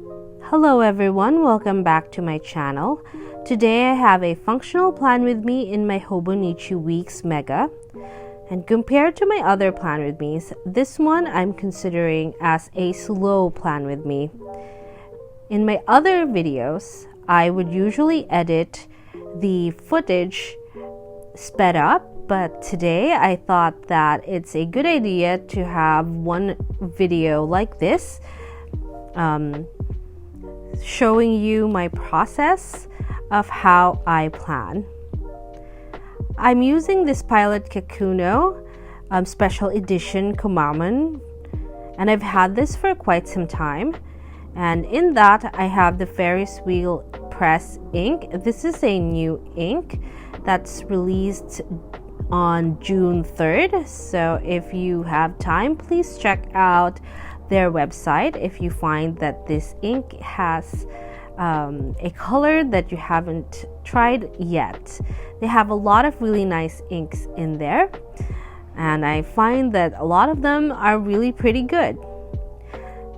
Hello everyone, welcome back to my channel. Today I have a functional plan with me in my Hobonichi Weeks Mega. And compared to my other plan with me's, this one I'm considering as a slow plan with me. In my other videos, I would usually edit the footage sped up, but today I thought that it's a good idea to have one video like this showing you my process of how I plan. I'm using this Pilot Kakuno special edition Kumamon, and I've had this for quite some time. And in that, I have the Ferris Wheel Press ink. This is a new ink that's released on June 3rd. So if you have time, please check out their website if you find that this ink has a color that you haven't tried yet. They have a lot of really nice inks in there, and I find that a lot of them are really pretty good.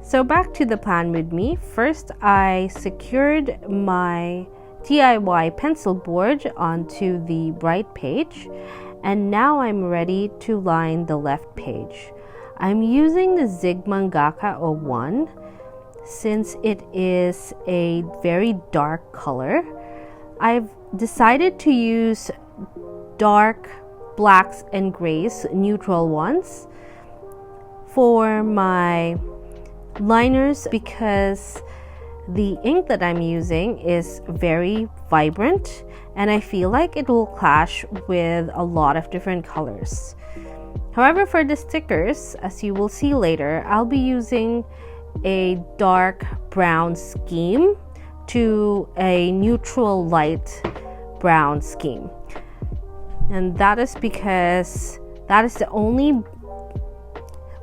So back to the plan with me. First, I secured my DIY pencil board onto the right page, and now I'm ready to line the left page. I'm using the 𝒕𝒉𝒊𝒔 01 since it is a very dark color. I've decided to use dark blacks and grays, neutral ones, for my liners because the ink that I'm using is very vibrant and I feel like it will clash with a lot of different colors. However, for the stickers, as you will see later, I'll be using a dark brown scheme to a neutral light brown scheme. And that is because that is the only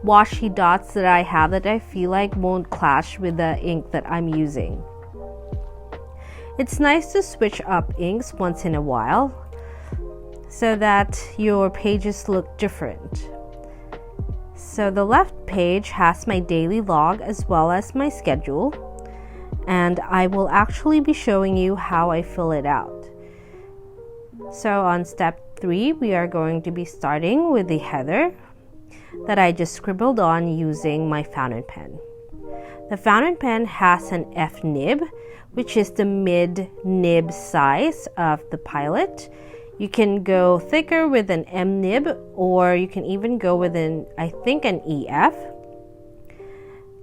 washi dots that I have that I feel like won't clash with the ink that I'm using. It's nice to switch up inks once in a while so that your pages look different. So the left page has my daily log as well as my schedule, and I will actually be showing you how I fill it out. So on step 3, we are going to be starting with the header that I just scribbled on using my fountain pen. The fountain pen has an F nib, which is the mid nib size of the Pilot. You can go thicker with an M nib, or you can even go with an EF.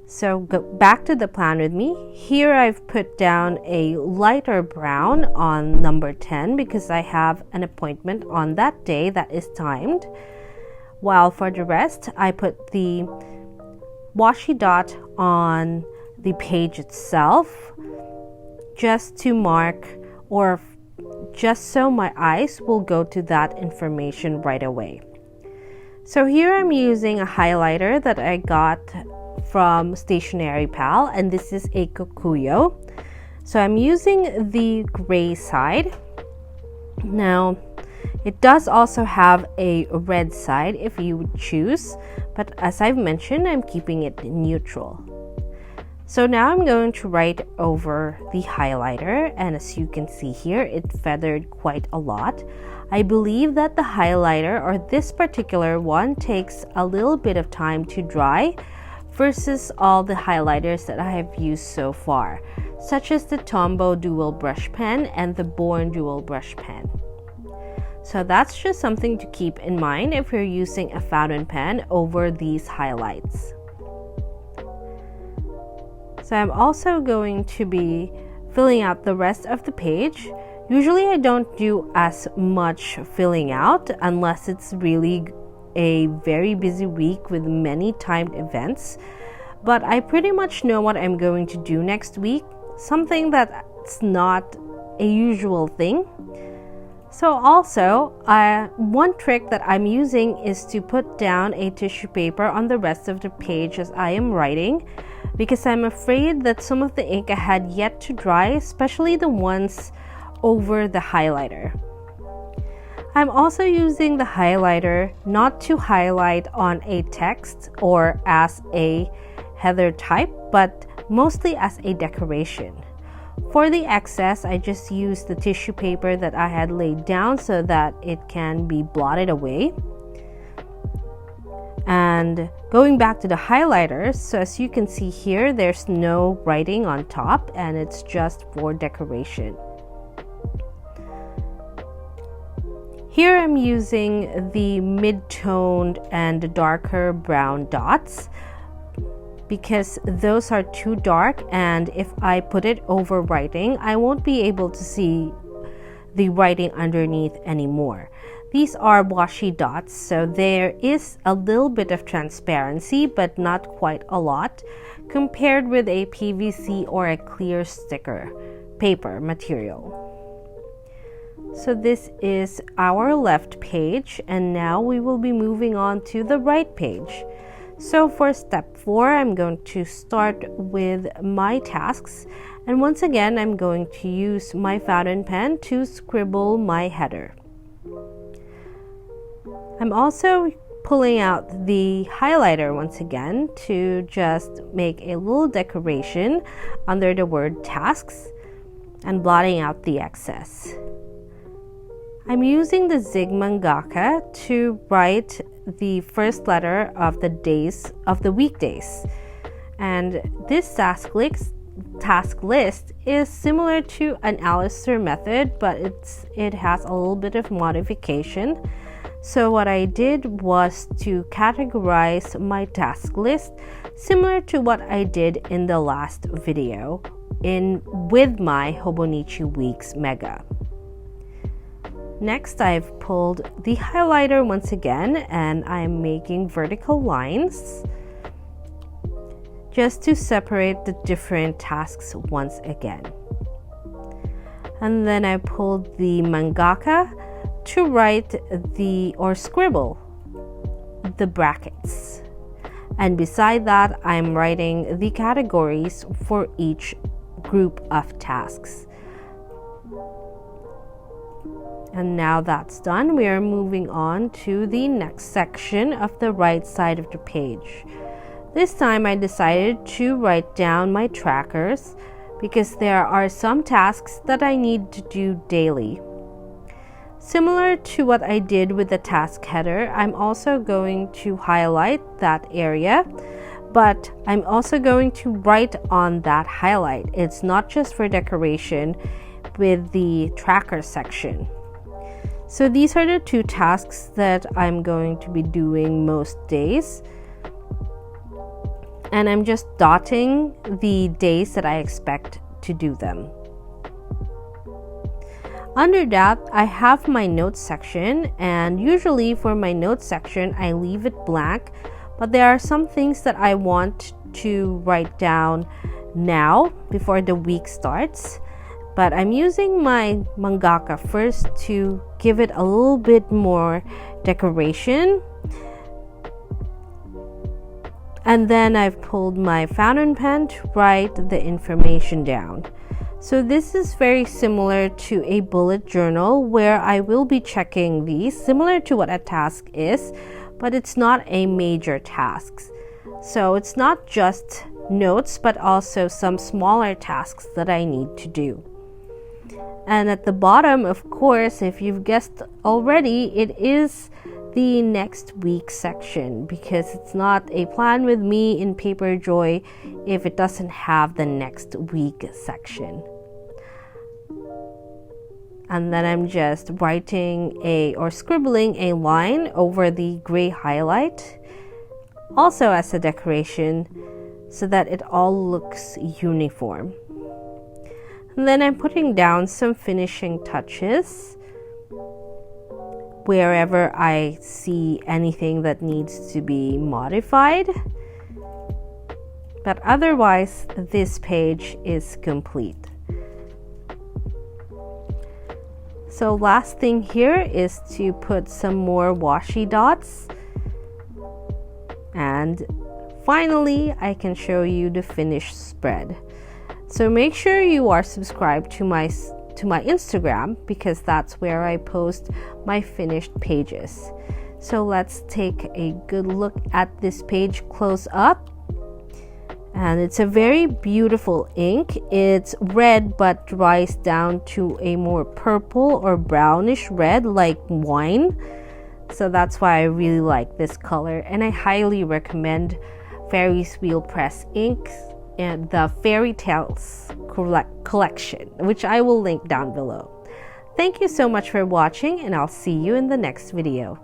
So go back to the plan with me. Here I've put down a lighter brown on number 10 because I have an appointment on that day that is timed. While for the rest, I put the washi dot on the page itself just to mark, or just so my eyes will go to that information right away. So here I'm using a highlighter that I got from Stationery Pal, and this is a Kokuyo. So I'm using the gray side. Now, it does also have a red side if you would choose, but as I've mentioned, I'm keeping it neutral. So now I'm going to write over the highlighter, and as you can see here, it feathered quite a lot. I believe that the highlighter, or this particular one, takes a little bit of time to dry versus all the highlighters that I have used so far, such as the Tombow Dual Brush Pen and the Born Dual Brush Pen. So that's just something to keep in mind if you're using a fountain pen over these highlights. So I'm also going to be filling out the rest of the page. Usually I don't do as much filling out unless it's really a very busy week with many timed events. But I pretty much know what I'm going to do next week, something that's not a usual thing. So also, one trick that I'm using is to put down a tissue paper on the rest of the page as I am writing, because I'm afraid that some of the ink I had yet to dry, especially the ones over the highlighter. I'm also using the highlighter not to highlight on a text or as a header type, but mostly as a decoration. For the excess, I just used the tissue paper that I had laid down so that it can be blotted away. And going back to the highlighters, so as you can see here, there's no writing on top and it's just for decoration. Here I'm using the mid-toned and darker brown dots because those are too dark, and if I put it over writing, I won't be able to see the writing underneath anymore. These are washi dots, so there is a little bit of transparency, but not quite a lot, compared with a PVC or a clear sticker paper material. So this is our left page, and now we will be moving on to the right page. So for step 4, I'm going to start with my tasks, and once again I'm going to use my fountain pen to scribble my header. I'm also pulling out the highlighter once again to just make a little decoration under the word tasks and blotting out the excess. I'm using the 𝒉𝒔 to write the first letter of the weekdays, and this task list is similar to an 𝒕𝒉𝒊𝒔 method, but it has a little bit of modification. So what I did was to categorize my task list similar to what I did in the last video with my Hobonichi Weeks Mega. Next, I've pulled the highlighter once again, and I'm making vertical lines just to separate the different tasks once again. And then I pulled the mangaka to write or scribble the brackets. And beside that, I'm writing the categories for each group of tasks. And now that's done, we are moving on to the next section of the right side of the page. This time I decided to write down my trackers because there are some tasks that I need to do daily. Similar to what I did with the task header, I'm also going to highlight that area, but I'm also going to write on that highlight. It's not just for decoration with the tracker section. So these are the 2 tasks that I'm going to be doing most days. And I'm just dotting the days that I expect to do them. Under that, I have my notes section, and usually for my notes section, I leave it blank, but there are some things that I want to write down now before the week starts. But I'm using my mangaka first to give it a little bit more decoration. And then I've pulled my fountain pen to write the information down. So this is very similar to a bullet journal where I will be checking these, similar to what a task is, but it's not a major task. So it's not just notes, but also some smaller tasks that I need to do. And at the bottom, of course, if you've guessed already, it is the next week section because it's not a plan with me in paperjoy if it doesn't have the next week section. And then I'm just writing or scribbling a line over the gray highlight, also as a decoration, so that it all looks uniform. And then I'm putting down some finishing touches wherever I see anything that needs to be modified. But otherwise, this page is complete. So last thing here is to put some more washi dots. And finally, I can show you the finished spread. So make sure you are subscribed to my Instagram because that's where I post my finished pages. So let's take a good look at this page close up. And it's a very beautiful ink. It's red but dries down to a more purple or brownish red like wine. So that's why I really like this color, and I highly recommend Fairy's Wheel Press inks and the Fairy Tales collection, which I will link down below. Thank you so much for watching, and I'll see you in the next video.